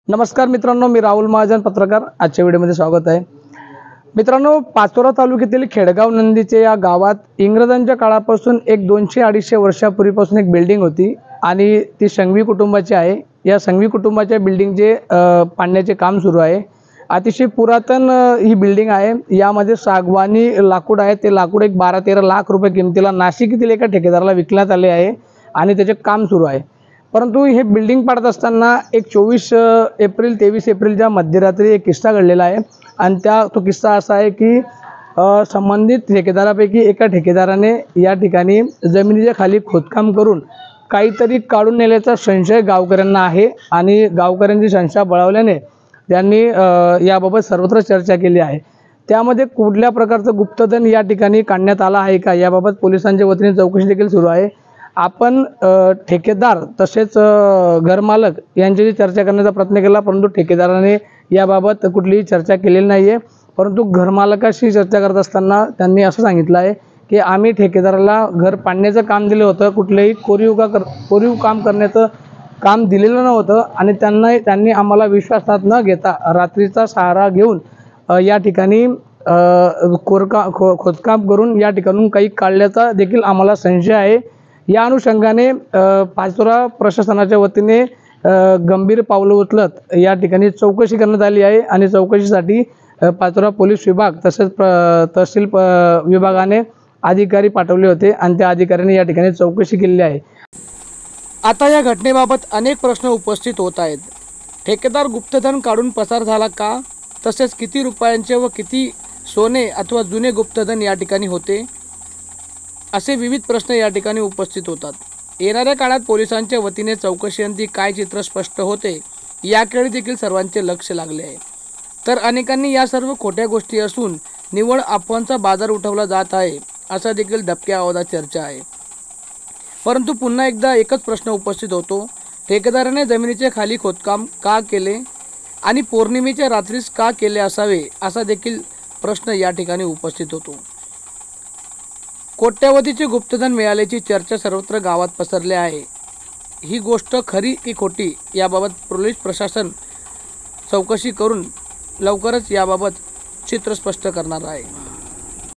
नमस्कार मित्रांनो, मी राहुल महाजन पत्रकार. आजच्या व्हिडिओमध्ये स्वागत आहे. मित्रांनो, पाचोरा तालुक्यातील खेडगाव नंदीचे या गावात इंग्रजांच्या काळापासून एक 200-250 वर्षापूर्वीपासून एक बिल्डिंग होती आणि ती संघवी कुटुंबाची आहे. या संघवी कुटुंबाच्या बिल्डिंगचे पाडण्याचे काम सुरू आहे. अतिशय पुरातन ही बिल्डिंग आहे. यामध्ये सागवानी लाकूड आहे. ते लाकूड एक 12-13 लाख रुपये किमतीला नाशिक येथील एका ठेकेदाराला विकण्यात आले आहे आणि त्याचे काम सुरू आहे. परंतु हे बिल्डिंग पाडत असताना एक 24 एप्रिल 23 एप्रिलच्या मध्यरात्री एक किस्सा घडलेला आहे आणि तो किस्सा असा आहे की संबंधित ठेकेदारापैकी एका ठेकेदाराने या ठिकाणी जमिनीच्या खाली खोदकाम करून काहीतरी काढून नेल्याचा संशय गावकऱ्यांना आहे आणि गावकऱ्यांची संशय बळावल्याने त्यांनी याबाबत सर्वत्र चर्चा केली आहे. त्यामध्ये कुठल्या प्रकारचं गुप्तधन या ठिकाणी काढण्यात आलं आहे का, याबाबत पोलिसांच्या वतीने चौकशी देखील सुरू आहे. आपण ठेकेदार तसेच घरमालक यांच्याशी चर्चा करण्याचा प्रयत्न केला, परंतु ठेकेदाराने याबाबत कुठलीही चर्चा केलेली नाही आहे. परंतु घरमालकाशी चर्चा करत असताना त्यांनी असं सांगितलं आहे की आम्ही ठेकेदाराला घर पाडण्याचं काम दिलं होतं, कुठलेही कोरीव काम करण्याचं काम दिलेलं नव्हतं आणि त्यांनी आम्हाला विश्वासात न घेता रात्रीचा सहारा घेऊन या ठिकाणी खोदकाम करून या ठिकाणून काही काढल्याचा देखील आम्हाला संशय आहे. या अनुषंगाने पाचोरा प्रशासनाच्या वतीने गंभीर पावलं उचलत या ठिकाणी चौकशी करण्यात आली आहे आणि चौकशीसाठी पाचोरा पोलीस विभाग तसेच तहसील विभागाने अधिकारी पाठवले होते आणि त्या अधिकाऱ्यांनी या ठिकाणी चौकशी केलेली आहे. आता या घटनेबाबत अनेक प्रश्न उपस्थित होत आहेत. ठेकेदार गुप्तधन काढून पसार झाला का? तसेच किती रुपयांचे व किती सोने अथवा जुने गुप्तधन या ठिकाणी होते, असे विविध प्रश्न या ठिकाणी उपस्थित होतात. येणाऱ्या काळात पोलिसांच्या वतीने चौकशीअंती काय चित्र स्पष्ट होते याकडे देखील सर्वांचे लक्ष लागले आहे. तर अनेकांनी या सर्व खोट्या गोष्टी असून निव्वळ अफवांचा बाजार उठवला जात आहे असा देखील दबक्या आवाजात चर्चा आहे. परंतु पुन्हा एकदा एकच प्रश्न उपस्थित होतो, ठेकेदाराने जमिनीच्या खाली खोदकाम का केले आणि पौर्णिमेच्या रात्रीस का केले असावे, असा देखील प्रश्न या ठिकाणी उपस्थित होतो. कोट्यावधीचे गुप्तधन मिळाल्याची चर्चा सर्वत्र गावात पसरली आहे. ही गोष्ट खरी की खोटी याबाबत पोलीस प्रशासन चौकशी करून लवकरच याबाबत चित्र स्पष्ट करणार आहे.